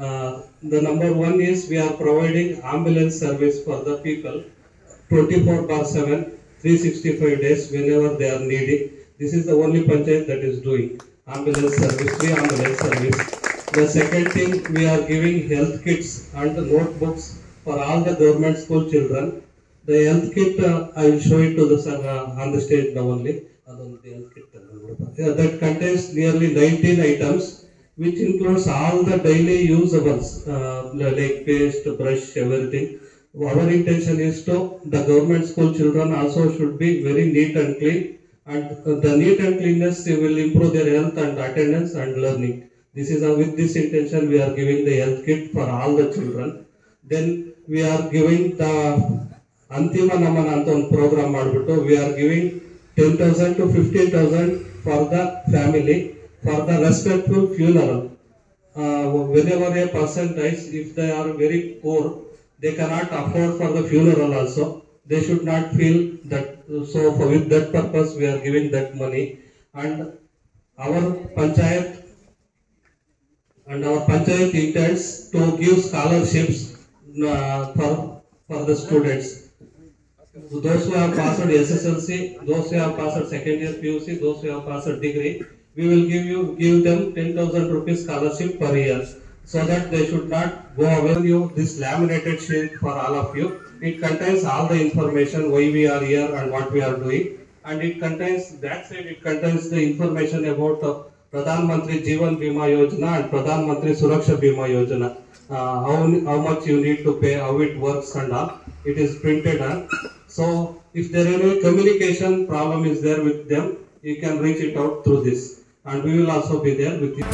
The number one is we are providing ambulance service for the people 24/7, 365 days whenever they are needing. This is the only panchayat that is doing ambulance service, free ambulance service. The second thing, we are giving health kits and notebooks for all the government school children. The health kit, I will show it to the sir on the stage now only. The health kit that contains nearly 19 items, which includes all the daily usables like paste, brush, everything. Our intention is to the government school children also should be very neat and clean, and the neat and cleanness will improve their health and attendance and learning. This is with this intention we are giving the health kit for all the children. Then we are giving the Antima Namana ಅಂತ ಒಂದು program ಮಾಡಿಬಿಟ್ಟು we are giving 10,000 to 15,000 for the family for the respectful funeral. Whenever a person dies, if they are very poor, they cannot afford for the funeral also. They should not feel that. So for with that purpose, we are giving that money. And our panchayat intends to give scholarships for the students. Those who have passed SSLC, those who have passed second year PUC, those who have passed degree, we will give them 10,000 rupees scholarship per year, so that they should not go away. This laminated sheet for all of you. It contains all the information why we are here and what we are doing, and it contains that side. It contains the information about Pradhan Mantri Jeevan Bima Yojana and Pradhan Mantri Suraksha Bima Yojana. How much you need to pay, how it works and all. It is printed on. So if there is any communication problem is there with them, you can reach it out through this, and we will also be there with you.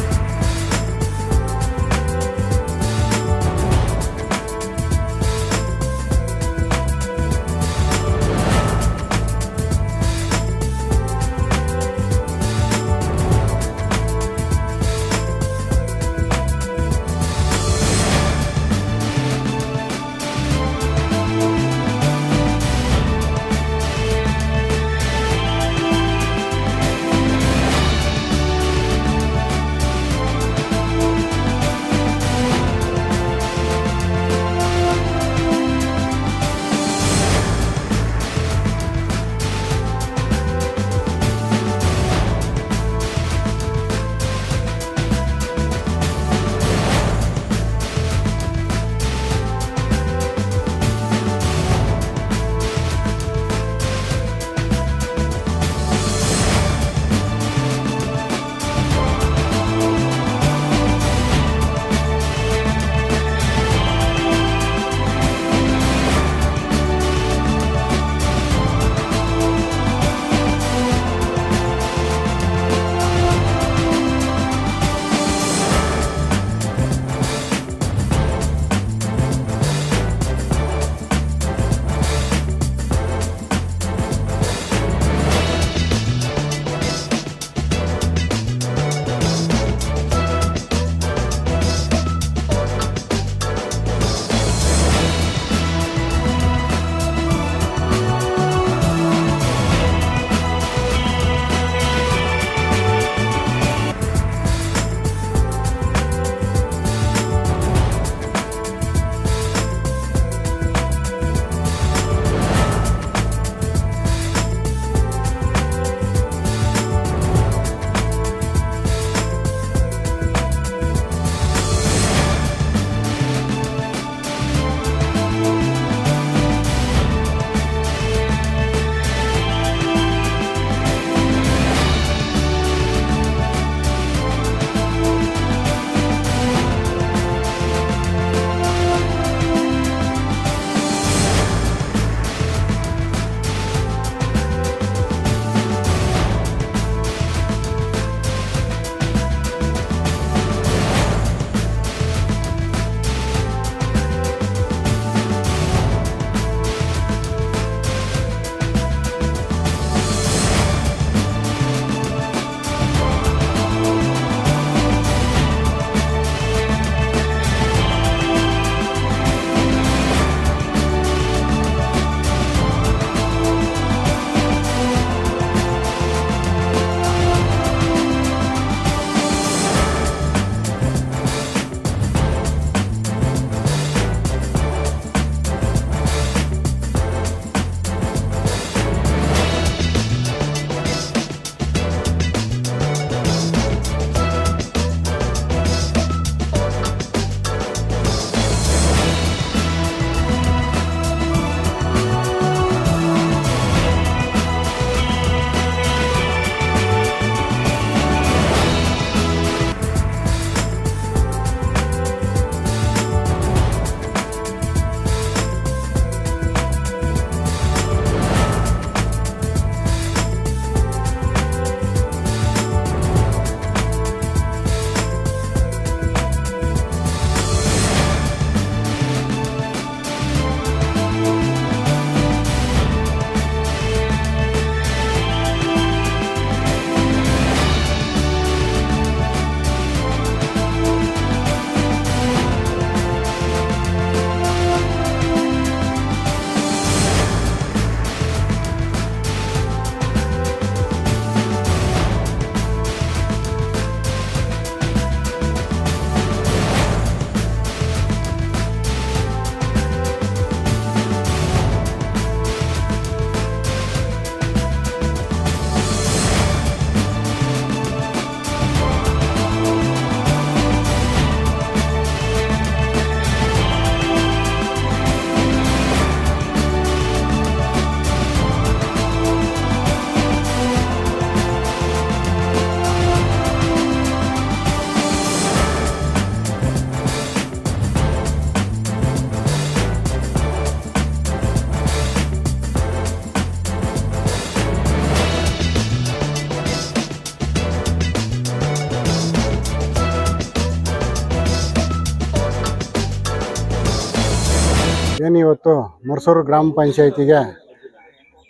ಏನಿವತ್ತು ಮರ್ಸೂರು ಗ್ರಾಮ ಪಂಚಾಯಿತಿಗೆ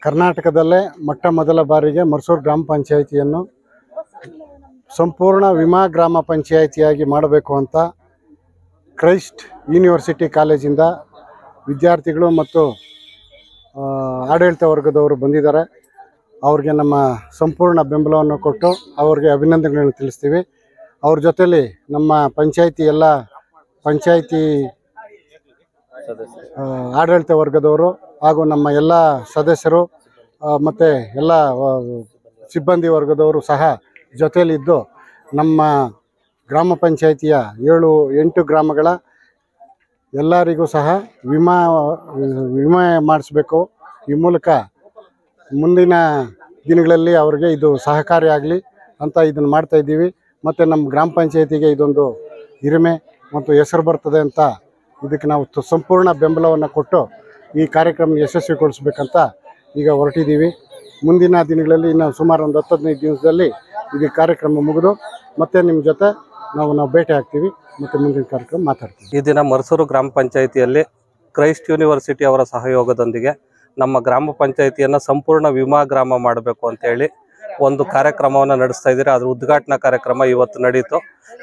ಕರ್ನಾಟಕದಲ್ಲೇ ಮೊಟ್ಟ ಮೊದಲ ಬಾರಿಗೆ ಮರ್ಸೂರು ಗ್ರಾಮ ಪಂಚಾಯಿತಿಯನ್ನು ಸಂಪೂರ್ಣ ವಿಮಾ ಗ್ರಾಮ ಪಂಚಾಯಿತಿಯಾಗಿ ಮಾಡಬೇಕು ಅಂತ ಕ್ರೈಸ್ಟ್ ಯೂನಿವರ್ಸಿಟಿ ಕಾಲೇಜಿಂದ ವಿದ್ಯಾರ್ಥಿಗಳು ಮತ್ತು ಆಡಳಿತ ವರ್ಗದವರು ಬಂದಿದ್ದಾರೆ. ಅವ್ರಿಗೆ ನಮ್ಮ ಸಂಪೂರ್ಣ ಬೆಂಬಲವನ್ನು ಕೊಟ್ಟು ಅವ್ರಿಗೆ ಅಭಿನಂದನೆಗಳನ್ನು ತಿಳಿಸ್ತೀವಿ. ಅವ್ರ ಜೊತೆಲಿ ನಮ್ಮ ಪಂಚಾಯಿತಿ ಆಡಳಿತ ವರ್ಗದವರು ಹಾಗೂ ನಮ್ಮ ಎಲ್ಲ ಸದಸ್ಯರು ಮತ್ತು ಎಲ್ಲ ಸಿಬ್ಬಂದಿ ವರ್ಗದವರು ಸಹ ಜೊತೆಯಲ್ಲಿದ್ದು ನಮ್ಮ ಗ್ರಾಮ ಪಂಚಾಯಿತಿಯ 7-8 ಗ್ರಾಮಗಳ ಎಲ್ಲರಿಗೂ ಸಹ ವಿಮೆ ಮಾಡಿಸ್ಬೇಕು. ಈ ಮೂಲಕ ಮುಂದಿನ ದಿನಗಳಲ್ಲಿ ಅವರಿಗೆ ಇದು ಸಹಕಾರಿಯಾಗಲಿ ಅಂತ ಇದನ್ನು ಮಾಡ್ತಾಯಿದ್ದೀವಿ. ಮತ್ತು ನಮ್ಮ ಗ್ರಾಮ ಪಂಚಾಯಿತಿಗೆ ಇದೊಂದು ಹಿರಿಮೆ ಮತ್ತು ಹೆಸರು ಬರ್ತದೆ ಅಂತ ಇದಕ್ಕೆ ನಾವು ಸಂಪೂರ್ಣ ಬೆಂಬಲವನ್ನು ಕೊಟ್ಟು ಈ ಕಾರ್ಯಕ್ರಮ ಯಶಸ್ವಿಗೊಳಿಸ್ಬೇಕಂತ ಈಗ ಹೊರಟಿದ್ದೀವಿ. ಮುಂದಿನ ದಿನಗಳಲ್ಲಿ ಇನ್ನು ಸುಮಾರು ಒಂದು 10-15 ದಿವಸದಲ್ಲಿ ಇದು ಕಾರ್ಯಕ್ರಮ ಮುಗಿದು ಮತ್ತೆ ನಿಮ್ಮ ಜೊತೆ ನಾವು ಭೇಟಿ ಆಗ್ತೀವಿ ಮತ್ತು ಮುಂದಿನ ಕಾರ್ಯಕ್ರಮ ಮಾತಾಡ್ತೀವಿ. ಈ ದಿನ ಮರ್ಸೂರು ಗ್ರಾಮ ಪಂಚಾಯಿತಿಯಲ್ಲಿ ಕ್ರೈಸ್ಟ್ ಯೂನಿವರ್ಸಿಟಿ ಅವರ ಸಹಯೋಗದೊಂದಿಗೆ ನಮ್ಮ ಗ್ರಾಮ ಪಂಚಾಯಿತಿಯನ್ನು ಸಂಪೂರ್ಣ ವಿಮಾ ಗ್ರಾಮ ಮಾಡಬೇಕು ಅಂತೇಳಿ ಒಂದು ಕಾರ್ಯಕ್ರಮವನ್ನು ನಡೆಸ್ತಾ ಇದ್ದೀರಿ. ಅದ್ರ ಉದ್ಘಾಟನಾ ಕಾರ್ಯಕ್ರಮ ಇವತ್ತು ನಡೀತು.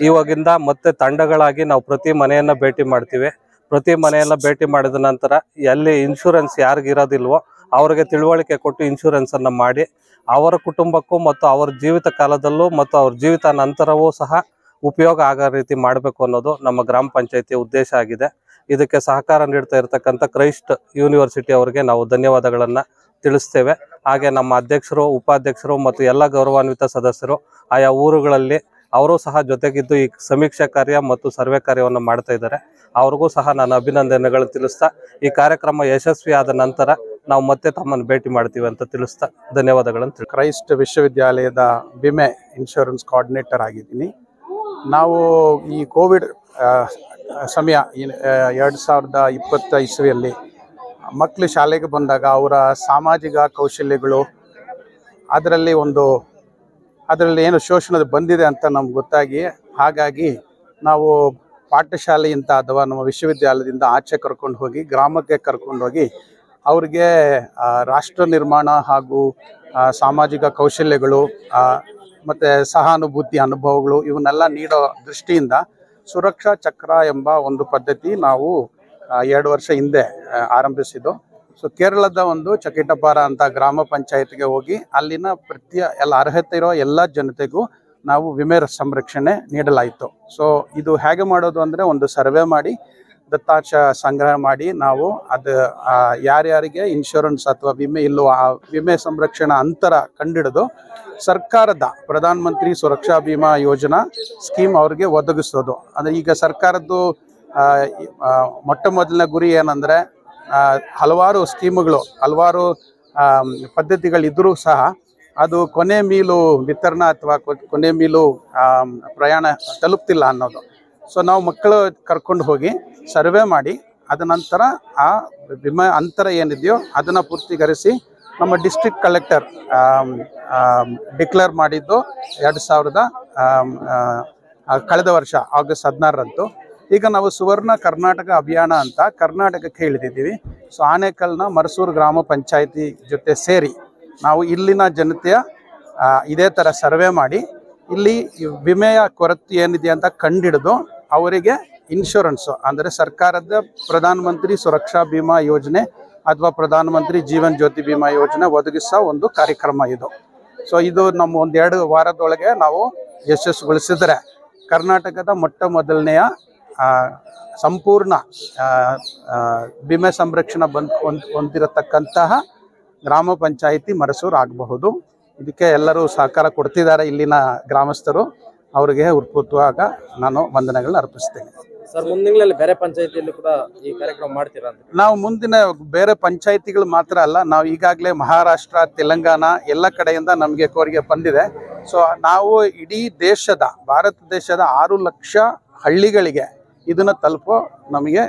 ಇವಾಗಿಂದ ಮತ್ತೆ ತಂಡಗಳಾಗಿ ನಾವು ಪ್ರತಿ ಮನೆಯನ್ನು ಭೇಟಿ ಮಾಡ್ತೀವಿ. ಪ್ರತಿ ಮನೆಯನ್ನ ಭೇಟಿ ಮಾಡಿದ ನಂತರ ಎಲ್ಲಿ ಇನ್ಶೂರೆನ್ಸ್ ಯಾರಿಗಿರೋದಿಲ್ವೋ ಅವರಿಗೆ ತಿಳುವಳಿಕೆ ಕೊಟ್ಟು ಇನ್ಶೂರೆನ್ಸನ್ನು ಮಾಡಿ ಅವರ ಕುಟುಂಬಕ್ಕೂ ಮತ್ತು ಅವರ ಜೀವಿತ ಕಾಲದಲ್ಲೂ ಮತ್ತು ಅವ್ರ ಜೀವಿತ ನಂತರವೂ ಸಹ ಉಪಯೋಗ ಆಗೋ ರೀತಿ ಮಾಡಬೇಕು ಅನ್ನೋದು ನಮ್ಮ ಗ್ರಾಮ ಪಂಚಾಯಿತಿಯ ಉದ್ದೇಶ ಆಗಿದೆ. ಇದಕ್ಕೆ ಸಹಕಾರ ನೀಡ್ತಾ ಇರತಕ್ಕಂಥ ಕ್ರೈಸ್ಟ್ ಯೂನಿವರ್ಸಿಟಿ ಅವರಿಗೆ ನಾವು ಧನ್ಯವಾದಗಳನ್ನು ತಿಳಿಸ್ತೇವೆ. ಹಾಗೆ ನಮ್ಮ ಅಧ್ಯಕ್ಷರು, ಉಪಾಧ್ಯಕ್ಷರು ಮತ್ತು ಎಲ್ಲ ಗೌರವಾನ್ವಿತ ಸದಸ್ಯರು ಆಯಾ ಊರುಗಳಲ್ಲಿ ಅವರು ಸಹ ಜೊತೆಗಿದ್ದು ಈ ಸಮೀಕ್ಷಾ ಕಾರ್ಯ ಮತ್ತು ಸರ್ವೆ ಕಾರ್ಯವನ್ನು ಮಾಡ್ತಾ ಇದ್ದಾರೆ. ಅವ್ರಿಗೂ ಸಹ ನಾನು ಅಭಿನಂದನೆಗಳನ್ನು ತಿಳಿಸ್ತಾ ಈ ಕಾರ್ಯಕ್ರಮ ಯಶಸ್ವಿ ಆದ ನಂತರ ನಾವು ಮತ್ತೆ ತಮ್ಮನ್ನು ಭೇಟಿ ಮಾಡ್ತೀವಿ ಅಂತ ತಿಳಿಸ್ತಾ ಧನ್ಯವಾದಗಳನ್ನು ಕ್ರೈಸ್ಟ್ ವಿಶ್ವವಿದ್ಯಾಲಯದ ವಿಮೆ ಇನ್ಶೂರೆನ್ಸ್ ಕೋಆರ್ಡಿನೇಟರ್ ಆಗಿದ್ದೀನಿ. ನಾವು ಈ ಕೋವಿಡ್ ಸಮಯ 2020 ಇಸ್ವಿಯಲ್ಲಿ ಮಕ್ಕಳು ಶಾಲೆಗೆ ಬಂದಾಗ ಅವರ ಸಾಮಾಜಿಕ ಕೌಶಲ್ಯಗಳು ಅದರಲ್ಲಿ ಏನು ಶೋಷಣೆ ಬಂದಿದೆ ಅಂತ ನಮ್ಗೆ ಗೊತ್ತಾಗಿ, ಹಾಗಾಗಿ ನಾವು ಪಾಠಶಾಲೆಯಿಂದ ಅಥವಾ ನಮ್ಮ ವಿಶ್ವವಿದ್ಯಾಲಯದಿಂದ ಆಚೆ ಕರ್ಕೊಂಡು ಹೋಗಿ ಗ್ರಾಮಕ್ಕೆ ಕರ್ಕೊಂಡು ಹೋಗಿ ಅವ್ರಿಗೆ ರಾಷ್ಟ್ರ ನಿರ್ಮಾಣ ಹಾಗೂ ಸಾಮಾಜಿಕ ಕೌಶಲ್ಯಗಳು ಮತ್ತು ಸಹಾನುಭೂತಿ ಅನುಭವಗಳು ಇವನ್ನೆಲ್ಲ ನೀಡೋ ದೃಷ್ಟಿಯಿಂದ ಸುರಕ್ಷಾ ಚಕ್ರ ಎಂಬ ಒಂದು ಪದ್ಧತಿ ನಾವು 2 ವರ್ಷ ಹಿಂದೆ ಆರಂಭಿಸಿದ್ದು. ಸೊ ಕೇರಳದ ಒಂದು ಚಕಿಟಪಾರ ಅಂತ ಗ್ರಾಮ ಪಂಚಾಯತ್ಗೆ ಹೋಗಿ ಅಲ್ಲಿನ ಎಲ್ಲ ಅರ್ಹತೆ ಇರೋ ಎಲ್ಲ ಜನತೆಗೂ ನಾವು ವಿಮೆ ಸಂರಕ್ಷಣೆ ನೀಡಲಾಯಿತು. ಸೊ ಇದು ಹೇಗೆ ಮಾಡೋದು ಅಂದರೆ ಒಂದು ಸರ್ವೆ ಮಾಡಿ ದತ್ತಾಂಶ ಸಂಗ್ರಹ ಮಾಡಿ ನಾವು ಅದು ಯಾರ್ಯಾರಿಗೆ ಇನ್ಶೂರೆನ್ಸ್ ಅಥವಾ ವಿಮೆ ಇಲ್ಲವೋ ಆ ವಿಮೆ ಸಂರಕ್ಷಣಾ ಅಂತರ ಕಂಡಿಡಿದು ಸರ್ಕಾರದ ಪ್ರಧಾನ ಮಂತ್ರಿ ಸುರಕ್ಷಾ ಬಿಮಾ ಯೋಜನಾ ಸ್ಕೀಮ್ ಅವ್ರಿಗೆ ಒದಗಿಸೋದು. ಅಂದರೆ ಈಗ ಸರ್ಕಾರದ್ದು ಮೊಟ್ಟ ಮೊದಲನೇ ಗುರಿ ಏನಂದರೆ ಹಲವಾರು ಸ್ಕೀಮ್ಗಳು ಹಲವಾರು ಪದ್ಧತಿಗಳಿದ್ದರೂ ಸಹ ಅದು ಕೊನೆ ಮೀಲು ವಿತರಣಾ ಅಥವಾ ಕೊನೆ ಮೀಲು ಪ್ರಯಾಣ ತಲುಪ್ತಿಲ್ಲ ಅನ್ನೋದು. ಸೊ ನಾವು ಮಕ್ಕಳು ಕರ್ಕೊಂಡು ಹೋಗಿ ಸರ್ವೆ ಮಾಡಿ ಅದ ನಂತರ ಆ ವಿಮೆ ಅಂತರ ಏನಿದೆಯೋ ಅದನ್ನು ಪೂರ್ತಿಗರಿಸಿ ನಮ್ಮ ಡಿಸ್ಟ್ರಿಕ್ಟ್ ಕಲೆಕ್ಟರ್ ಡಿಕ್ಲೇರ್ ಮಾಡಿದ್ದು 2000 ಕಳೆದ ವರ್ಷ ಆಗಸ್ಟ್ 16ರಂದು. ಈಗ ನಾವು ಸುವರ್ಣ ಕರ್ನಾಟಕ ಅಭಿಯಾನ ಅಂತ ಕರ್ನಾಟಕಕ್ಕೆ ಇಳಿದಿದ್ದೀವಿ. ಸೊ ಆನೇಕಲ್ನ ಮರ್ಸೂರು ಗ್ರಾಮ ಪಂಚಾಯಿತಿ ಜೊತೆ ಸೇರಿ ನಾವು ಇಲ್ಲಿನ ಜನತೆಯ ಇದೇ ಥರ ಸರ್ವೆ ಮಾಡಿ ಇಲ್ಲಿ ವಿಮೆಯ ಕೊರತೆ ಏನಿದೆ ಅಂತ ಕಂಡಿಡಿದು ಅವರಿಗೆ ಇನ್ಶೂರೆನ್ಸು ಅಂದರೆ ಸರ್ಕಾರದ ಪ್ರಧಾನ ಮಂತ್ರಿ ಸುರಕ್ಷಾ ಬಿಮಾ ಯೋಜನೆ ಅಥವಾ ಪ್ರಧಾನ ಮಂತ್ರಿ ಜೀವನ್ ಜ್ಯೋತಿ ಬಿಮಾ ಯೋಜನೆ ಒದಗಿಸೋ ಒಂದು ಕಾರ್ಯಕ್ರಮ ಇದು. ಸೊ ಇದು ನಮ್ಮ 1-2 ವಾರದೊಳಗೆ ನಾವು ಯಶಸ್ವಿಗೊಳಿಸಿದರೆ ಕರ್ನಾಟಕದ ಮೊಟ್ಟ ಮೊದಲನೆಯ ಸಂಪೂರ್ಣ ವಿಮೆ ಸಂರಕ್ಷಣೆ ಹೊಂದಿರತಕ್ಕಂತಹ ಗ್ರಾಮ ಪಂಚಾಯಿತಿ ಮರಸೂರು ಆಗಬಹುದು. ಇದಕ್ಕೆ ಎಲ್ಲರೂ ಸಹಕಾರ ಕೊಡ್ತಿದ್ದಾರೆ ಇಲ್ಲಿನ ಗ್ರಾಮಸ್ಥರು. ಅವರಿಗೆ ಹೃತ್ಪೂರ್ವಕ ನಾನು ವಂದನೆಗಳನ್ನ ಅರ್ಪಿಸ್ತೇನೆ. ಸರ್, ಮುಂದಿನ ಬೇರೆ ಪಂಚಾಯಿತಿಯಲ್ಲಿ ಕೂಡ ಈ ಕಾರ್ಯಕ್ರಮ ಮಾಡ್ತೀರಾ? ನಾವು ಮುಂದಿನ ಬೇರೆ ಪಂಚಾಯಿತಿಗಳು ಮಾತ್ರ ಅಲ್ಲ, ನಾವು ಈಗಾಗಲೇ ಮಹಾರಾಷ್ಟ್ರ, ತೆಲಂಗಾಣ ಎಲ್ಲ ಕಡೆಯಿಂದ ನಮಗೆ ಕೋರಿಕೆ ಬಂದಿದೆ. ಸೊ ನಾವು ಇಡೀ ಭಾರತ ದೇಶದ 6 ಲಕ್ಷ ಹಳ್ಳಿಗಳಿಗೆ ಇದನ್ನು ತಲುಪೋ ನಮಗೆ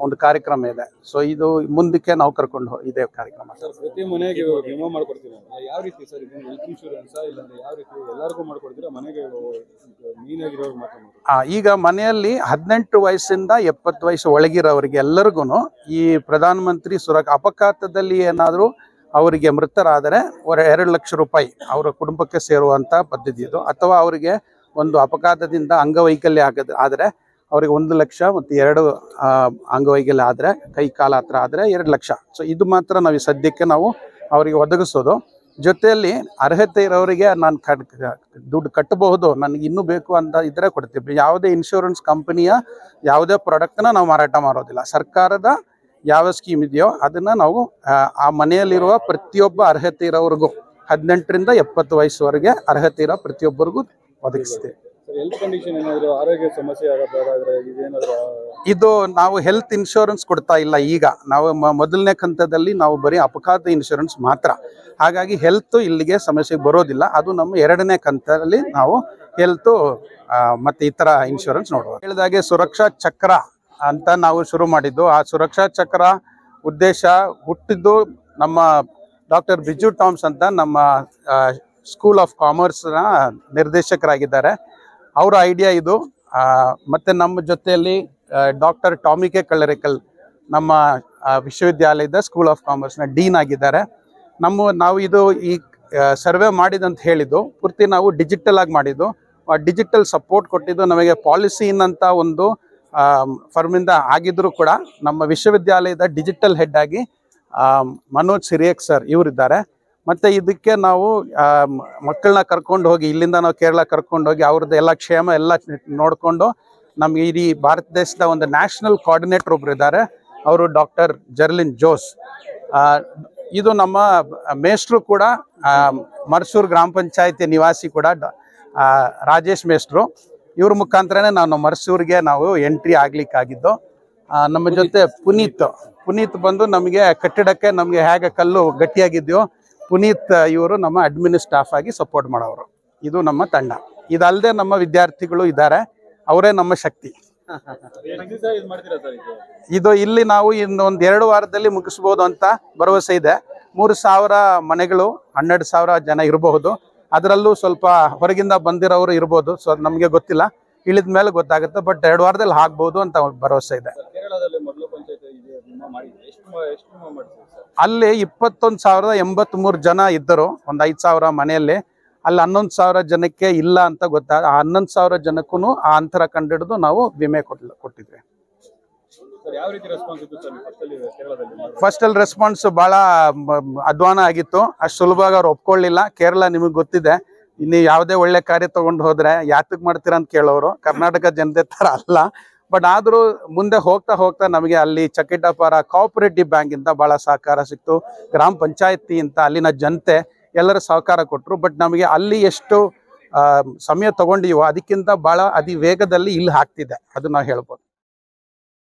ಒಂದು ಕಾರ್ಯಕ್ರಮ ಇದೆ. ಸೊ ಇದು ಮುಂದಕ್ಕೆ ನಾವು ಕರ್ಕೊಂಡು ಇದೇ ಕಾರ್ಯಕ್ರಮ. ಸರ್, ಪ್ರತಿ ಮನೆಗೆ ವಿಮಾ ಮಾಡ್ಕೊಡ್ತೀವಿ. ಯಾವ ರೀತಿ ಸರ್ ಇದು ಹೆಲ್ತ್ ಇನ್ಶೂರೆನ್ಸ್ ಇಲ್ಲಾಂದ್ರೆ ಯಾವ ರೀತಿ ಎಲ್ಲರಿಗೂ ಮಾಡ್ಕೊಡ್ತೀರಾ? ಮನೆಗೆ ಮೀನ್ ಆಗಿರೋರು ಮಾತ್ರ? ಈಗ ಮನೆಯಲ್ಲಿ 18 ವಯಸ್ಸಿಂದ 70 ವಯಸ್ಸು ಒಳಗಿರೋರಿಗೆ ಎಲ್ಲರಿಗೂ ಈ ಪ್ರಧಾನ ಮಂತ್ರಿ ಸುರಕ್ಷಾ ಅಪಘಾತದಲ್ಲಿ ಏನಾದರೂ ಅವರಿಗೆ ಮೃತರಾದರೆ 2 ಲಕ್ಷ ರೂಪಾಯಿ ಅವರ ಕುಟುಂಬಕ್ಕೆ ಸೇರುವಂಥ ಪದ್ಧತಿ ಇದು. ಅಥವಾ ಅವರಿಗೆ ಒಂದು ಅಪಘಾತದಿಂದ ಅಂಗವೈಕಲ್ಯ ಆದರೆ ಅವರಿಗೆ 1 ಲಕ್ಷ ಮತ್ತು 2 ಅಂಗವೈಕಲ್ಯ ಆದರೆ ಕೈ ಕಾಲ ಹತ್ರ ಆದರೆ 2 ಲಕ್ಷ. ಸೊ ಇದು ಮಾತ್ರ ನಾವು ಸದ್ಯಕ್ಕೆ ನಾವು ಅವರಿಗೆ ಒದಗಿಸೋದು. ಜೊತೆಯಲ್ಲಿ ಅರ್ಹತೆ ಇರೋರಿಗೆ ನಾನು ದುಡ್ಡು ಕಟ್ಟಬಹುದು, ನನಗೆ ಇನ್ನೂ ಬೇಕು ಅಂತ ಇದ್ರೆ ಕೊಡ್ತೀವಿ. ಯಾವುದೇ ಇನ್ಶೂರೆನ್ಸ್ ಕಂಪನಿಯ ಯಾವುದೇ ಪ್ರಾಡಕ್ಟ್ನ ನಾವು ಮಾರಾಟ ಮಾಡೋದಿಲ್ಲ. ಸರ್ಕಾರದ ಯಾವ ಸ್ಕೀಮ್ ಇದೆಯೋ ಅದನ್ನು ನಾವು ಆ ಮನೆಯಲ್ಲಿರುವ ಪ್ರತಿಯೊಬ್ಬ ಅರ್ಹತೆ ಇರೋವ್ರಿಗೂ 18ರಿಂದ 70 ವಯಸ್ಸುವರೆಗೆ ಅರ್ಹತೆ ಇರೋ ಪ್ರತಿಯೊಬ್ಬರಿಗೂ ಒದಗಿಸ್ತೀವಿ. ಹೆಲ್ತ್ ಕಂಡೀಷನ್ ಏನಾದರೂ ಆರೋಗ್ಯ ಸಮಸ್ಯೆ ಆಗೋದಾದ್ರೆ ಇದೇನಾದರೂ ಇದು ನಾವು ಹೆಲ್ತ್ ಇನ್ಶೂರೆನ್ಸ್ ಕೊಡ್ತಾ ಇಲ್ಲ. ಈಗ ನಾವು ಮೊದಲನೇ ಕಂತದಲ್ಲಿ ನಾವು ಬರೀ ಅಪಘಾತ ಇನ್ಶೂರೆನ್ಸ್ ಮಾತ್ರ. ಹಾಗಾಗಿ ಹೆಲ್ತ್ ಇಲ್ಲಿಗೆ ಸಮಸ್ಯೆ ಬರೋದಿಲ್ಲ. ಅದು ನಮ್ಮ 2ನೇ ಕಂತದಲ್ಲಿ ನಾವು ಹೆಲ್ತ್ ಮತ್ತು ಈ ಥರ ಇನ್ಶೂರೆನ್ಸ್ ನೋಡ್ಬೋದು. ಹೇಳಿದಾಗೆ ಸುರಕ್ಷಾ ಚಕ್ರ ಅಂತ ನಾವು ಶುರು ಮಾಡಿದ್ದು. ಆ ಸುರಕ್ಷಾ ಚಕ್ರ ಉದ್ದೇಶ ಹುಟ್ಟಿದ್ದು ನಮ್ಮ ಡಾಕ್ಟರ್ ಬಿಜು ಟಾಮ್ಸ್ ಅಂತ ನಮ್ಮ ಸ್ಕೂಲ್ ಆಫ್ ಕಾಮರ್ಸ್ನ ನಿರ್ದೇಶಕರಾಗಿದ್ದಾರೆ. ಅವರ ಐಡಿಯಾ ಇದು. ಮತ್ತು ನಮ್ಮ ಜೊತೆಯಲ್ಲಿ ಡಾಕ್ಟರ್ ಟಾಮಿಕೆ ಕಳ್ಳರಿಕಲ್ ನಮ್ಮ ವಿಶ್ವವಿದ್ಯಾಲಯದ ಸ್ಕೂಲ್ ಆಫ್ ಕಾಮರ್ಸ್ನ ಡೀನ್ ಆಗಿದ್ದಾರೆ. ನಾವು ಇದು ಈ ಸರ್ವೆ ಮಾಡಿದಂತ ಹೇಳಿದ್ದು ಪೂರ್ತಿ ನಾವು ಡಿಜಿಟಲ್ ಆಗಿ ಮಾಡಿದ್ದು. ಡಿಜಿಟಲ್ ಸಪೋರ್ಟ್ ಕೊಟ್ಟಿದ್ದು ನಮಗೆ ಪಾಲಿಸಿ ಇನ್ನಂಥ ಒಂದು ಫರ್ಮಿಂದ ಆಗಿದ್ರು ಕೂಡ ನಮ್ಮ ವಿಶ್ವವಿದ್ಯಾಲಯದ ಡಿಜಿಟಲ್ ಹೆಡ್ ಆಗಿ ಮನೋಜ್ ಸಿರಿಯಕ್ ಸರ್ ಇವರಿದ್ದಾರೆ. ಮತ್ತು ಇದಕ್ಕೆ ನಾವು ಮಕ್ಕಳನ್ನ ಕರ್ಕೊಂಡು ಹೋಗಿ ಇಲ್ಲಿಂದ ನಾವು ಕೇರಳ ಕರ್ಕೊಂಡು ಹೋಗಿ ಅವ್ರದ್ದು ಎಲ್ಲ ಕ್ಷೇಮ ಎಲ್ಲ ನೋಡಿಕೊಂಡು ನಮ್ಗೆ ಇಡೀ ಭಾರತ ದೇಶದ ಒಂದು ನ್ಯಾಷನಲ್ ಕೋಆರ್ಡಿನೇಟರ್ ಒಬ್ರು ಇದ್ದಾರೆ. ಅವರು ಡಾಕ್ಟರ್ ಜರ್ಲಿನ್ ಜೋಸ್. ಇದು ನಮ್ಮ ಮೇಷ್ಟ್ರು ಕೂಡ ಮರ್ಸೂರು ಗ್ರಾಮ ಪಂಚಾಯತಿ ನಿವಾಸಿ ಕೂಡ ರಾಜೇಶ್ ಮೇಷ್ಟ್ರು. ಇವ್ರ ಮುಖಾಂತರನೇ ನಾವು ಮರ್ಸೂರಿಗೆ ನಾವು ಎಂಟ್ರಿ ಆಗ್ಲಿಕ್ಕಾಗಿದ್ದು. ನಮ್ಮ ಜೊತೆ ಪುನೀತ್ ಬಂದು ನಮಗೆ ಕಟ್ಟಡಕ್ಕೆ ನಮಗೆ ಹೇಗೆ ಕಲ್ಲು ಗಟ್ಟಿಯಾಗಿದೆಯೋ ಪುನೀತ್ ಇವರು ನಮ್ಮ ಅಡ್ಮಿನ್ ಸ್ಟಾಫ್ ಆಗಿ ಸಪೋರ್ಟ್ ಮಾಡೋರು. ಇದು ನಮ್ಮ ತಂಡ. ಇದಲ್ಲದೆ ನಮ್ಮ ವಿದ್ಯಾರ್ಥಿಗಳು ಇದ್ದಾರೆ, ಅವರೇ ನಮ್ಮ ಶಕ್ತಿ. ಇದು ಇಲ್ಲಿ ನಾವು ಇನ್ನೊಂದು 2 ವಾರದಲ್ಲಿ ಮುಗಿಸ್ಬೋದು ಅಂತ ಭರವಸೆ ಇದೆ. 3,000 ಮನೆಗಳು 12,000 ಜನ ಇರಬಹುದು. ಅದರಲ್ಲೂ ಸ್ವಲ್ಪ ಹೊರಗಿಂದ ಬಂದಿರೋರು ಇರ್ಬೋದು. ಸೊ ನಮಗೆ ಗೊತ್ತಿಲ್ಲ, ಇಳಿದ ಮೇಲೆ ಗೊತ್ತಾಗುತ್ತೆ. ಬಟ್ 2 ವಾರದಲ್ಲಿ ಆಗ್ಬೋದು ಅಂತ ಭರವಸೆ ಇದೆ. ಅಲ್ಲಿ 21,083 ಜನ ಇದ್ದರು, ಒಂದು 5,000 ಮನೆಯಲ್ಲಿ. ಅಲ್ಲಿ 11,000 ಜನಕ್ಕೆ ಇಲ್ಲ ಅಂತ ಗೊತ್ತಾಗ ಆ 11,000 ಜನಕ್ಕೂ ಆ ಅಂತರ ಕಂಡಿಡಿದು ನಾವು ವಿಮೆ ಕೊಟ್ಟಿದ್ವಿ. ಫಸ್ಟ್ ಅಲ್ಲಿ ರೆಸ್ಪಾನ್ಸ್ ಬಹಳ ಅಧ್ವಾನ ಆಗಿತ್ತು. ಅಷ್ಟು ಸುಲಭವಾಗಿ ಅವ್ರು ಒಪ್ಕೊಳ್ಳಿಲ್ಲ. ಕೇರಳ ನಿಮಗೆ ಗೊತ್ತಿದೆ, ಇನ್ನು ಯಾವುದೇ ಒಳ್ಳೆ ಕಾರ್ಯ ತಗೊಂಡು ಹೋದ್ರೆ ಯಾತಕ್ ಮಾಡ್ತೀರಾ ಅಂತ ಕೇಳೋರು. ಕರ್ನಾಟಕ ಜನತೆ ತರ ಅಲ್ಲ. ಬಟ್ ಆದ್ರೂ ಮುಂದೆ ಹೋಗ್ತಾ ಹೋಗ್ತಾ ನಮಗೆ ಅಲ್ಲಿ ಚಕಿಟಪರ ಕೋಆಪರೇಟಿವ್ ಬ್ಯಾಂಕ್ ಇಂದ ಬಹಳ ಸಹಕಾರ ಸಿಕ್ತು. ಗ್ರಾಮ ಪಂಚಾಯತಿ ಅಂತ ಅಲ್ಲಿನ ಜನತೆ ಎಲ್ಲರೂ ಸಹಕಾರ ಕೊಟ್ಟರು. ಬಟ್ ನಮಗೆ ಅಲ್ಲಿ ಎಷ್ಟು ಸಮಯ ತಗೊಂಡಿವೋ ಅದಕ್ಕಿಂತ ಬಹಳ ಅತಿ ವೇಗದಲ್ಲಿ ಇಲ್ಲಿ ಆಗ್ತಿದೆ, ಅದು ನಾವು ಹೇಳ್ಬೋದು.